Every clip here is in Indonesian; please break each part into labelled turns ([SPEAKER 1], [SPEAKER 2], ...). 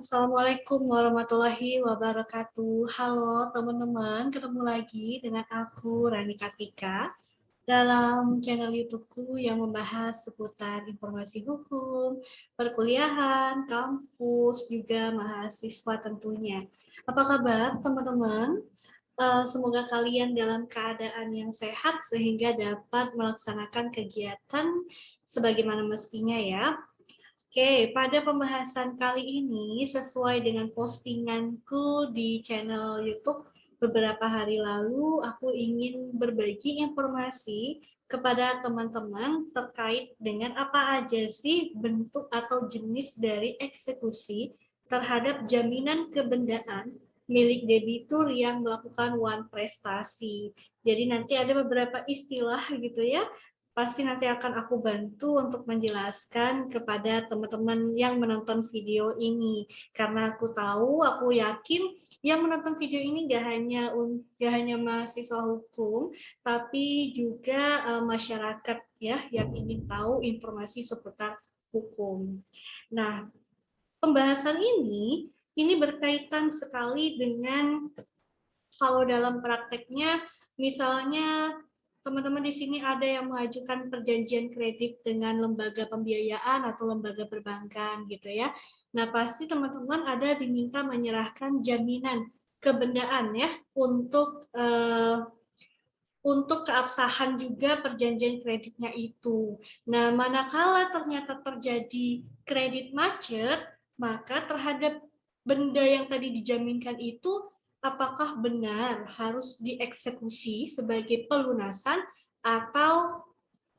[SPEAKER 1] Assalamualaikum warahmatullahi wabarakatuh. Halo teman-teman, ketemu lagi dengan aku Rani Kartika dalam channel YouTubeku yang membahas seputar informasi hukum, perkuliahan, kampus, juga mahasiswa tentunya. Apa kabar teman-teman? Semoga kalian dalam keadaan yang sehat sehingga dapat melaksanakan kegiatan sebagaimana mestinya ya. Oke, pada pembahasan kali ini sesuai dengan postinganku di channel YouTube beberapa hari lalu, aku ingin berbagi informasi kepada teman-teman terkait dengan apa aja sih bentuk atau jenis dari eksekusi terhadap jaminan kebendaan milik debitur yang melakukan one prestasi. Jadi nanti ada beberapa istilah gitu ya, pasti nanti akan aku bantu untuk menjelaskan kepada teman-teman yang menonton video ini. Karena aku tahu, aku yakin yang menonton video ini gak hanya mahasiswa hukum, tapi juga masyarakat ya yang ingin tahu informasi seputar hukum. Nah, pembahasan ini berkaitan sekali dengan kalau dalam prakteknya, misalnya teman-teman di sini ada yang mengajukan perjanjian kredit dengan lembaga pembiayaan atau lembaga perbankan gitu ya. Nah, pasti teman-teman ada diminta menyerahkan jaminan kebendaan ya untuk keabsahan juga perjanjian kreditnya itu. Nah, manakala ternyata terjadi kredit macet, maka terhadap benda yang tadi dijaminkan itu apakah benar harus dieksekusi sebagai pelunasan atau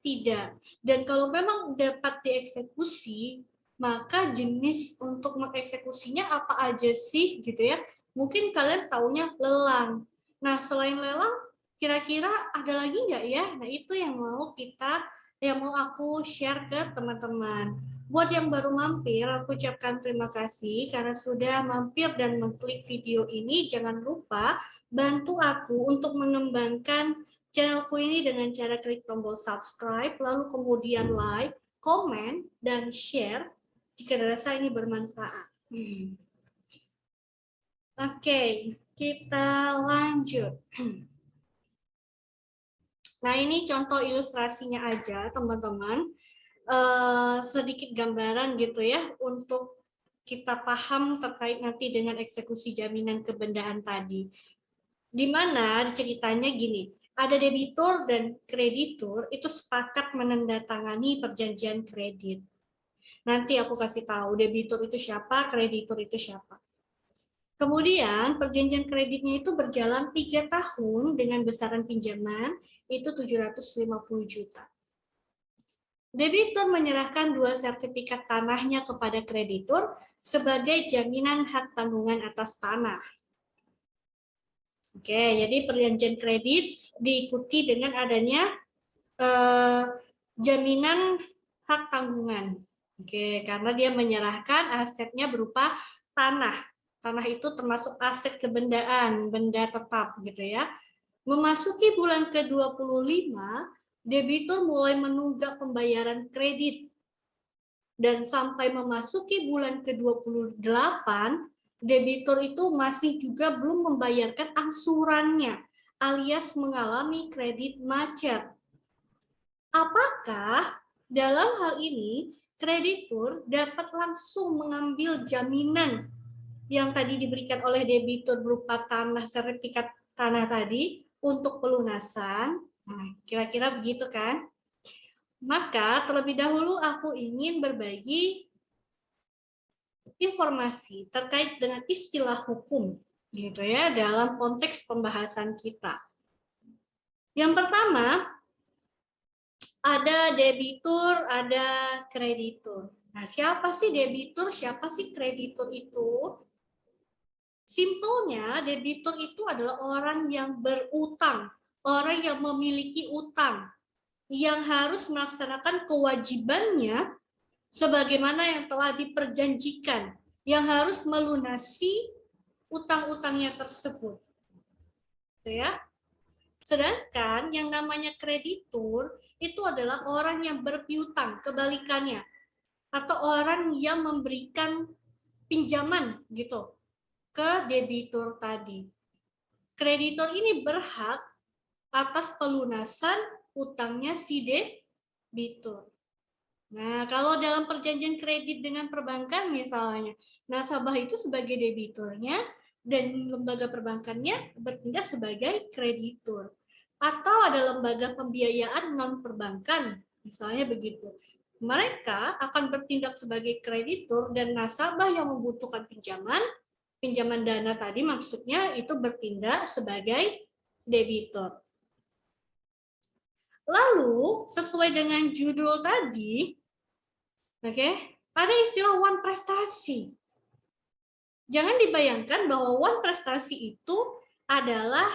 [SPEAKER 1] tidak. Dan kalau memang dapat dieksekusi, maka jenis untuk mengeksekusinya apa aja sih gitu ya. Mungkin kalian taunya lelang. Nah, selain lelang, kira-kira ada lagi nggak ya? Nah, itu yang mau aku share ke teman-teman. Buat yang baru mampir, aku ucapkan terima kasih karena sudah mampir dan mengklik video ini. Jangan lupa bantu aku untuk mengembangkan channelku ini dengan cara klik tombol subscribe, lalu kemudian like, komen, dan share jika dirasa ini bermanfaat. Oke, kita lanjut. Nah, ini contoh ilustrasinya aja, teman-teman. Sedikit gambaran gitu ya, untuk kita paham terkait nanti dengan eksekusi jaminan kebendaan tadi. Di mana ceritanya gini, ada debitur dan kreditur itu sepakat menandatangani perjanjian kredit. Nanti aku kasih tahu debitur itu siapa, kreditur itu siapa. Kemudian perjanjian kreditnya itu berjalan 3 tahun dengan besaran pinjaman itu 750 juta. Debitur menyerahkan 2 sertifikat tanahnya kepada kreditur sebagai jaminan hak tanggungan atas tanah. Oke, jadi perjanjian kredit diikuti dengan adanya jaminan hak tanggungan. Oke, karena dia menyerahkan asetnya berupa tanah. Tanah itu termasuk aset kebendaan, benda tetap gitu ya. Memasuki bulan ke-25, debitur mulai menunggak pembayaran kredit. Dan sampai memasuki bulan ke-28, debitur itu masih juga belum membayarkan angsurannya, alias mengalami kredit macet. Apakah dalam hal ini kreditur dapat langsung mengambil jaminan yang tadi diberikan oleh debitur berupa tanah, sertifikat tanah tadi untuk pelunasan? Nah, kira-kira begitu kan? Maka terlebih dahulu aku ingin berbagi informasi terkait dengan istilah hukum gitu ya dalam konteks pembahasan kita. Yang pertama, ada debitur, ada kreditur. Nah, siapa sih debitur, siapa sih kreditur itu? Simpelnya, debitur itu adalah orang yang berutang, orang yang memiliki utang, yang harus melaksanakan kewajibannya sebagaimana yang telah diperjanjikan, yang harus melunasi utang-utangnya tersebut. Ya. Sedangkan yang namanya kreditur itu adalah orang yang berpiutang, kebalikannya, atau orang yang memberikan pinjaman gitu ke debitur tadi. Kreditor ini berhak atas pelunasan utangnya si debitur. Nah, kalau dalam perjanjian kredit dengan perbankan misalnya, nasabah itu sebagai debiturnya dan lembaga perbankannya bertindak sebagai kreditur. Atau ada lembaga pembiayaan non perbankan, misalnya begitu. Mereka akan bertindak sebagai kreditur dan nasabah yang membutuhkan pinjaman dana tadi maksudnya itu bertindak sebagai debitur. Lalu, sesuai dengan judul tadi, oke, ada istilah wan prestasi. Jangan dibayangkan bahwa wan prestasi itu adalah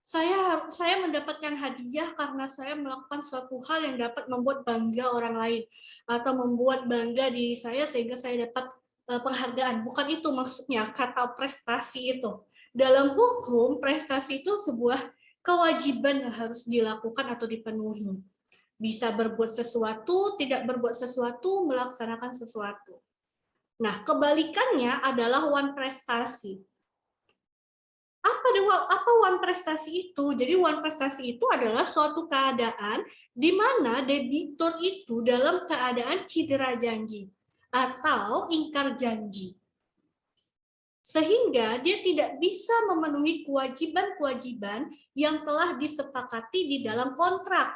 [SPEAKER 1] saya mendapatkan hadiah karena saya melakukan suatu hal yang dapat membuat bangga orang lain atau membuat bangga diri saya sehingga saya dapat penghargaan. Bukan itu maksudnya kata prestasi itu. Dalam hukum, prestasi itu sebuah kewajiban yang harus dilakukan atau dipenuhi. Bisa berbuat sesuatu, tidak berbuat sesuatu, melaksanakan sesuatu. Nah, kebalikannya adalah wan prestasi. Apa wan prestasi itu? Jadi wan prestasi itu adalah suatu keadaan di mana debitur itu dalam keadaan cedera janji atau ingkar janji. Sehingga dia tidak bisa memenuhi kewajiban-kewajiban yang telah disepakati di dalam kontrak.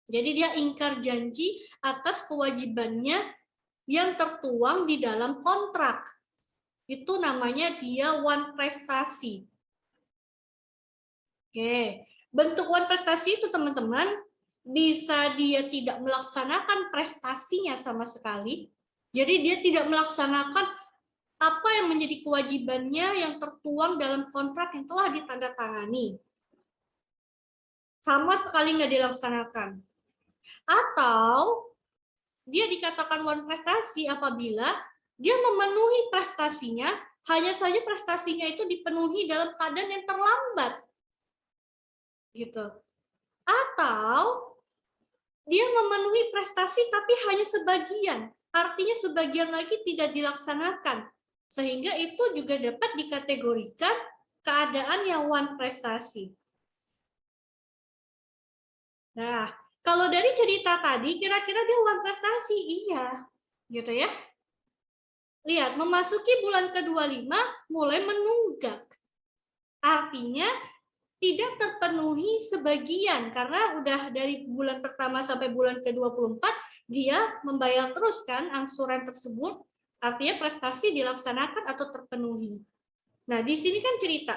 [SPEAKER 1] Jadi dia ingkar janji atas kewajibannya yang tertuang di dalam kontrak. Itu namanya dia wan prestasi. Oke, bentuk wan prestasi itu teman-teman bisa dia tidak melaksanakan prestasinya sama sekali. Jadi dia tidak melaksanakan apa yang menjadi kewajibannya yang tertuang dalam kontrak yang telah ditandatangani. Sama sekali nggak dilaksanakan. Atau dia dikatakan wan prestasi apabila dia memenuhi prestasinya, hanya saja prestasinya itu dipenuhi dalam keadaan yang terlambat. Gitu. Atau dia memenuhi prestasi tapi hanya sebagian, artinya sebagian lagi tidak dilaksanakan. Sehingga itu juga dapat dikategorikan keadaan yang wan prestasi. Nah, kalau dari cerita tadi, kira-kira dia wan prestasi? Iya, gitu ya. Lihat, memasuki bulan ke-25 mulai menunggak. Artinya tidak terpenuhi sebagian karena udah dari bulan pertama sampai bulan ke-24 dia membayar terus kan angsuran tersebut, artinya prestasi dilaksanakan atau terpenuhi. Nah, di sini kan cerita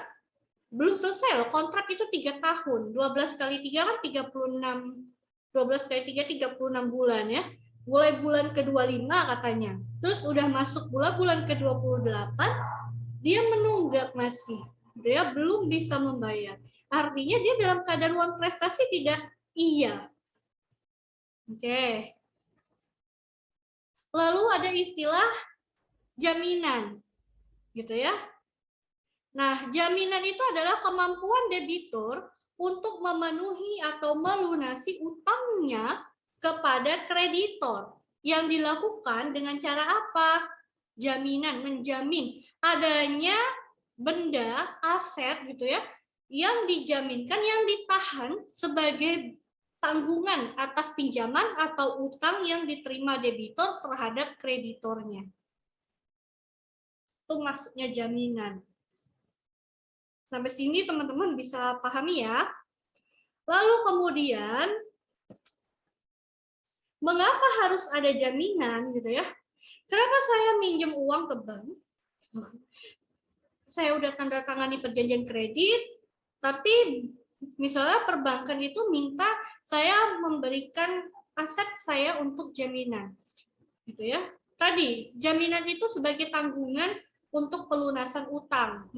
[SPEAKER 1] belum selesai loh, kontrak itu 3 tahun, 12 kali 3 kan 36, 12 kali 3 36 bulan ya. Mulai bulan ke-25 katanya. Terus udah masuk bulan ke-28, dia menunggak masih. Dia belum bisa membayar. Artinya dia dalam keadaan wan prestasi tidak? Iya. Oke. Lalu ada istilah jaminan. Gitu ya. Nah, jaminan itu adalah kemampuan debitur untuk memenuhi atau melunasi utangnya kepada kreditor. Yang dilakukan dengan cara apa? Jaminan, menjamin adanya benda, aset gitu ya, yang dijaminkan, yang ditahan sebagai tanggungan atas pinjaman atau utang yang diterima debitur terhadap kreditornya. Itu maksudnya jaminan. Sampai sini teman-teman bisa pahami ya. Lalu kemudian, mengapa harus ada jaminan gitu ya? Kenapa saya minjem uang ke bank? Saya udah tanda tangani perjanjian kredit, tapi misalnya perbankan itu minta saya memberikan aset saya untuk jaminan. Gitu ya. Tadi, jaminan itu sebagai tanggungan untuk pelunasan utang.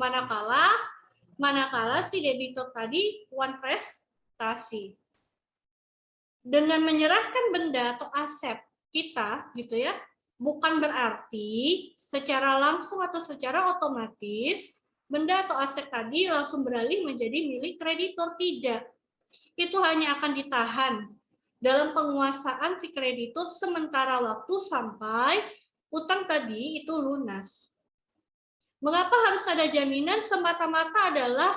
[SPEAKER 1] Manakala si debitur tadi wan prestasi. Dengan menyerahkan benda atau aset kita gitu ya, bukan berarti secara langsung atau secara otomatis benda atau aset tadi langsung beralih menjadi milik kreditor, tidak. Itu hanya akan ditahan dalam penguasaan si kreditur sementara waktu sampai utang tadi itu lunas. Mengapa harus ada jaminan? Semata-mata adalah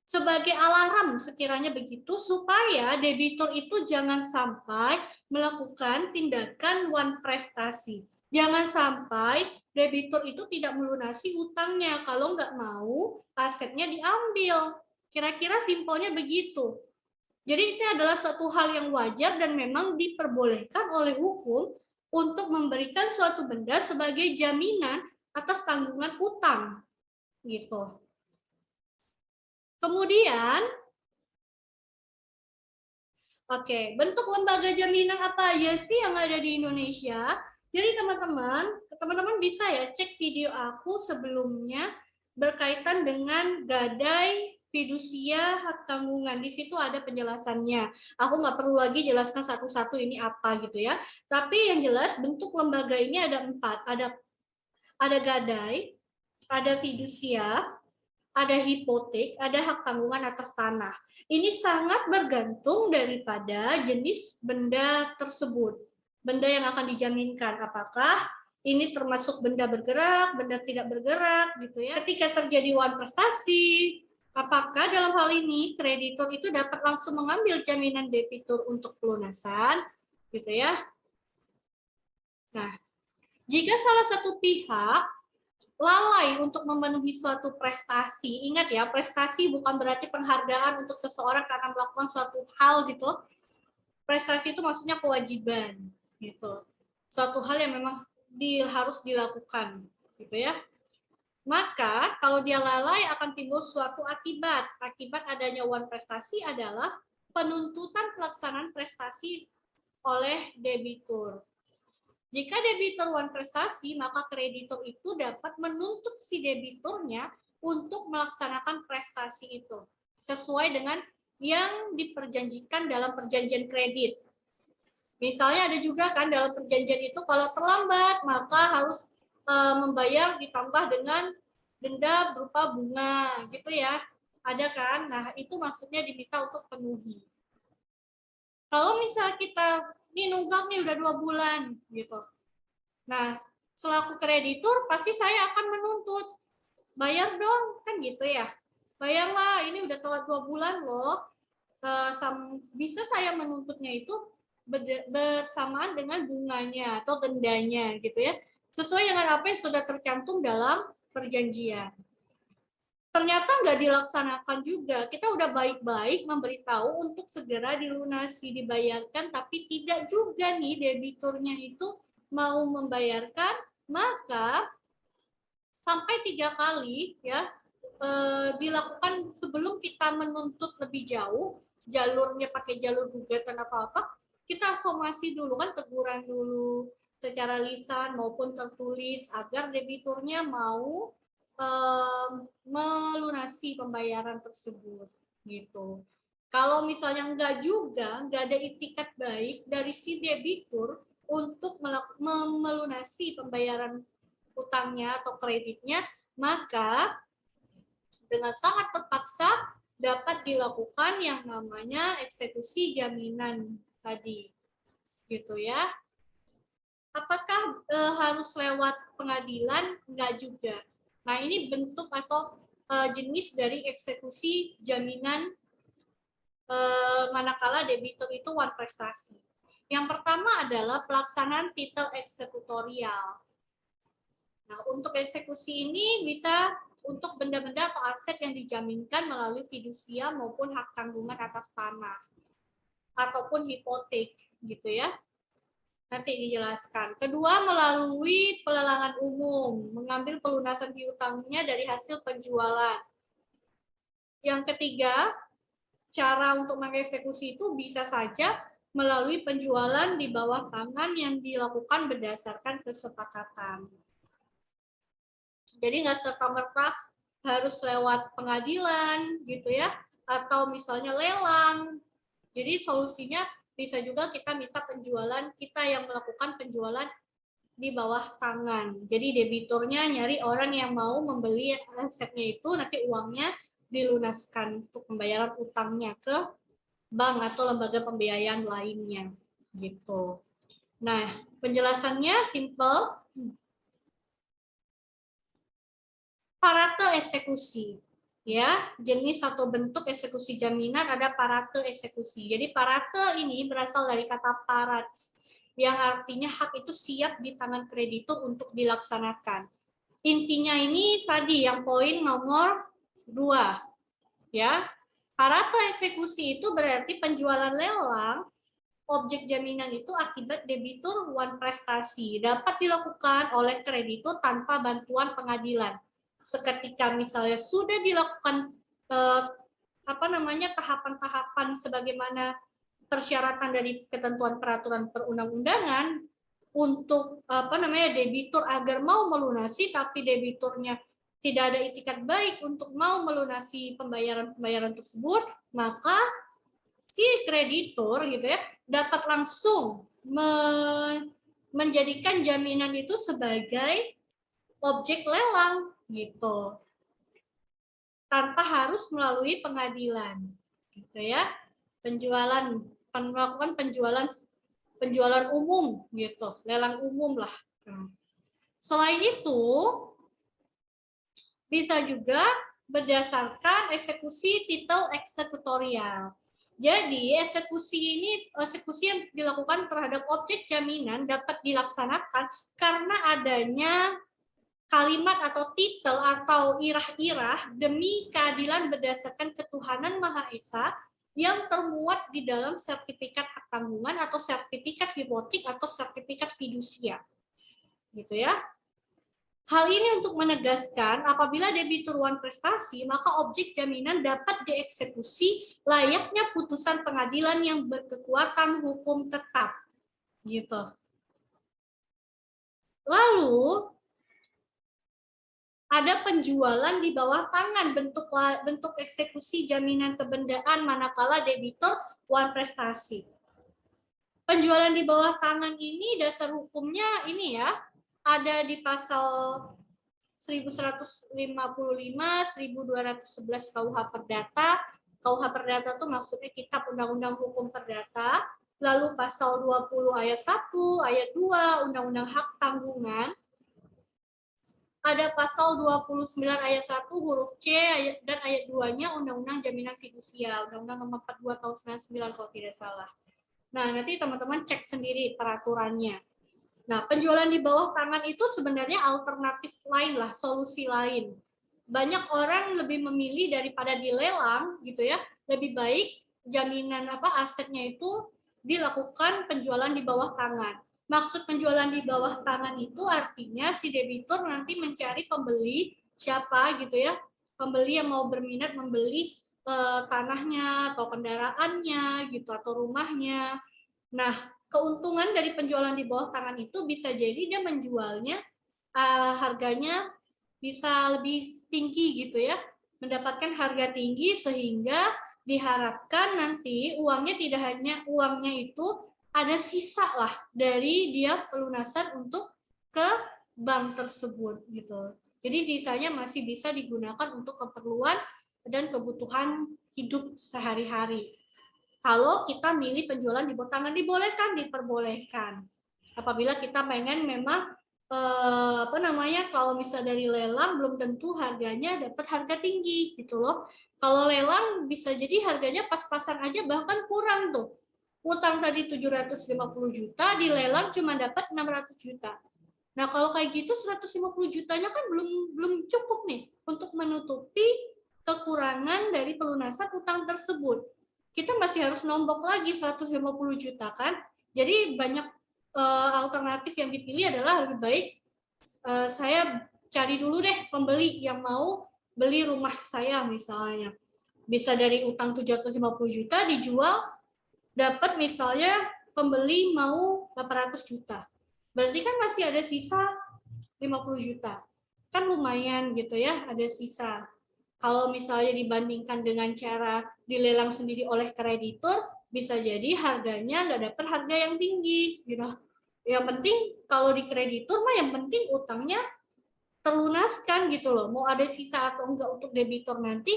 [SPEAKER 1] sebagai alarm sekiranya begitu, supaya debitur itu jangan sampai melakukan tindakan wan prestasi. Jangan sampai debitur itu tidak melunasi utangnya kalau nggak mau asetnya diambil. Kira-kira simpelnya begitu. Jadi itu adalah suatu hal yang wajar dan memang diperbolehkan oleh hukum untuk memberikan suatu benda sebagai jaminan atas tanggungan utang. Gitu. Kemudian, oke, bentuk lembaga jaminan apa aja sih yang ada di Indonesia? Jadi teman-teman bisa ya cek video aku sebelumnya berkaitan dengan gadai fidusia hak tanggungan. Di situ ada penjelasannya. Aku nggak perlu lagi jelaskan satu-satu ini apa gitu ya. Tapi yang jelas bentuk lembaga ini ada 4. Ada gadai, ada fidusia, ada hipotek, ada hak tanggungan atas tanah. Ini sangat bergantung daripada jenis benda tersebut. Benda yang akan dijaminkan. Apakah ini termasuk benda bergerak, benda tidak bergerak, gitu ya. Ketika terjadi wan prestasi, apakah dalam hal ini kreditur itu dapat langsung mengambil jaminan debitur untuk pelunasan, gitu ya. Nah, jika salah satu pihak lalai untuk memenuhi suatu prestasi. Ingat ya, prestasi bukan berarti penghargaan untuk seseorang karena melakukan suatu hal gitu. Prestasi itu maksudnya kewajiban gitu. Suatu hal yang memang harus dilakukan gitu ya. Maka kalau dia lalai akan timbul suatu akibat. Akibat adanya wan prestasi adalah penuntutan pelaksanaan prestasi oleh debitur. Jika debitur wan prestasi, maka kreditur itu dapat menuntut si debiturnya untuk melaksanakan prestasi itu sesuai dengan yang diperjanjikan dalam perjanjian kredit. Misalnya ada juga kan dalam perjanjian itu kalau terlambat maka harus membayar ditambah dengan denda berupa bunga gitu ya. Ada kan? Nah, itu maksudnya diminta untuk penuhi. Kalau misalnya kita ini nunggak nih udah 2 bulan gitu. Nah, selaku kreditur pasti saya akan menuntut. Bayar dong, kan gitu ya. Bayarlah, ini udah telat 2 bulan loh. Bisa saya menuntutnya itu bersamaan dengan bunganya atau dendanya gitu ya. Sesuai dengan apa yang sudah tercantum dalam perjanjian. Ternyata nggak dilaksanakan juga. Kita udah baik-baik memberitahu untuk segera dilunasi, dibayarkan, tapi tidak juga nih debiturnya itu mau membayarkan, maka sampai 3 kali ya dilakukan sebelum kita menuntut lebih jauh, jalurnya pakai jalur gugatan apa-apa, kita somasi dulu kan, teguran dulu secara lisan maupun tertulis agar debiturnya mau melunasi pembayaran tersebut gitu. Kalau misalnya enggak juga, enggak ada itikat baik dari si debitur untuk melunasi pembayaran utangnya atau kreditnya, maka dengan sangat terpaksa dapat dilakukan yang namanya eksekusi jaminan tadi. Gitu ya. Apakah harus lewat pengadilan? Enggak juga. Nah, ini bentuk atau jenis dari eksekusi jaminan manakala debitur itu wan prestasi. Yang pertama adalah pelaksanaan titel eksekutorial. Nah, untuk eksekusi ini bisa untuk benda-benda atau aset yang dijaminkan melalui fidusia maupun hak tanggungan atas tanah ataupun hipotek gitu ya. Nanti dijelaskan. Kedua, melalui pelelangan umum, mengambil pelunasan piutangnya dari hasil penjualan. Yang ketiga, cara untuk mengeksekusi itu bisa saja melalui penjualan di bawah tangan yang dilakukan berdasarkan kesepakatan. Jadi nggak serta-merta harus lewat pengadilan gitu ya, atau misalnya lelang. Jadi solusinya bisa juga kita minta penjualan, kita yang melakukan penjualan di bawah tangan. Jadi debiturnya nyari orang yang mau membeli asetnya itu, nanti uangnya dilunaskan untuk pembayaran utangnya ke bank atau lembaga pembiayaan lainnya gitu. Nah, penjelasannya simple. parate eksekusi. Ya, jenis atau bentuk eksekusi jaminan ada parate eksekusi. Jadi parate ini berasal dari kata parat, yang artinya hak itu siap di tangan kreditur untuk dilaksanakan. Intinya ini tadi yang poin nomor 2. Ya, parate eksekusi itu berarti penjualan lelang objek jaminan itu akibat debitur wan prestasi dapat dilakukan oleh kreditur tanpa bantuan pengadilan. Seketika misalnya sudah dilakukan tahapan-tahapan sebagaimana persyaratan dari ketentuan peraturan perundang-undangan untuk debitur agar mau melunasi, tapi debiturnya tidak ada itikat baik untuk mau melunasi pembayaran tersebut, maka si kreditur gitu ya dapat langsung menjadikan jaminan itu sebagai objek lelang gitu, tanpa harus melalui pengadilan gitu ya. Melakukan penjualan umum gitu, lelang umum lah. Selain itu bisa juga berdasarkan eksekusi titel eksekutorial. Jadi eksekusi yang dilakukan terhadap objek jaminan dapat dilaksanakan karena adanya kalimat atau titel atau irah-irah demi keadilan berdasarkan ketuhanan Maha Esa yang termuat di dalam sertifikat hak tanggungan atau sertifikat hipotek atau sertifikat fidusia. Gitu ya. Hal ini untuk menegaskan apabila debitur wan prestasi, maka objek jaminan dapat dieksekusi layaknya putusan pengadilan yang berkekuatan hukum tetap. Gitu. Lalu ada penjualan di bawah tangan, bentuk eksekusi jaminan kebendaan manakala debitur wan prestasi. Penjualan di bawah tangan ini dasar hukumnya ini ya, ada di pasal 1155, 1211 KUH Perdata. KUH Perdata itu maksudnya Kitab Undang-Undang Hukum Perdata. Lalu pasal 20 ayat 1, ayat 2 Undang-Undang Hak Tanggungan. Ada pasal 29 ayat 1 huruf C dan ayat 2-nya Undang-Undang Jaminan Fidusia, Undang-Undang Nomor 42 tahun 99 kalau tidak salah. Nah, nanti teman-teman cek sendiri peraturannya. Nah, penjualan di bawah tangan itu sebenarnya alternatif lain lah, solusi lain. Banyak orang lebih memilih daripada dilelang gitu ya, lebih baik jaminan asetnya itu dilakukan penjualan di bawah tangan. Maksud penjualan di bawah tangan itu artinya si debitur nanti mencari pembeli siapa gitu ya, pembeli yang mau berminat membeli tanahnya atau kendaraannya gitu atau rumahnya. Nah, keuntungan dari penjualan di bawah tangan itu bisa jadi dia menjualnya harganya bisa lebih tinggi gitu ya, mendapatkan harga tinggi sehingga diharapkan nanti uangnya tidak hanya uangnya itu ada sisa lah dari dia pelunasan untuk ke bank tersebut gitu. Jadi sisanya masih bisa digunakan untuk keperluan dan kebutuhan hidup sehari-hari. Kalau kita milih penjualan di bawah tangan, diperbolehkan. Apabila kita pengen memang kalau misalnya dari lelang belum tentu harganya dapat harga tinggi gitu loh. Kalau lelang bisa jadi harganya pas-pasan aja bahkan kurang tuh. Utang tadi 750 juta, di lelang cuma dapat 600 juta. Nah, kalau kayak gitu 150 jutanya kan belum cukup nih untuk menutupi kekurangan dari pelunasan utang tersebut. Kita masih harus nombok lagi 150 juta kan. Jadi banyak alternatif yang dipilih adalah lebih baik saya cari dulu deh pembeli yang mau beli rumah saya misalnya. Bisa dari utang 750 juta dijual dapat misalnya pembeli mau 800 juta. Berarti kan masih ada sisa 50 juta. Kan lumayan gitu ya, ada sisa. Kalau misalnya dibandingkan dengan cara dilelang sendiri oleh kreditur, bisa jadi harganya nggak dapat harga yang tinggi. Gitu. Yang penting kalau di kreditur mah yang penting utangnya terlunaskan gitu loh. Mau ada sisa atau enggak untuk debitur nanti,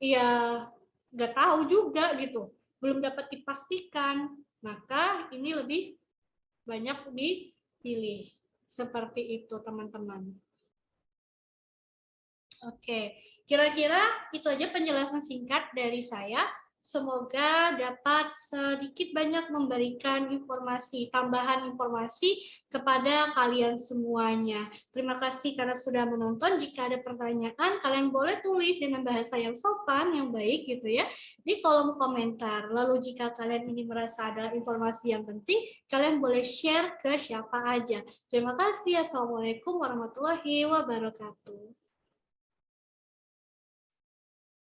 [SPEAKER 1] ya nggak tahu juga gitu. Belum dapat dipastikan. Maka ini lebih banyak dipilih. Seperti itu teman-teman. Oke, kira-kira itu aja penjelasan singkat dari saya. Semoga dapat sedikit banyak memberikan informasi, tambahan informasi kepada kalian semuanya. Terima kasih karena sudah menonton. Jika ada pertanyaan, kalian boleh tulis dengan bahasa yang sopan, yang baik gitu ya, di kolom komentar. Lalu jika kalian ini merasa ada informasi yang penting, kalian boleh share ke siapa aja. Terima kasih. Assalamualaikum warahmatullahi wabarakatuh.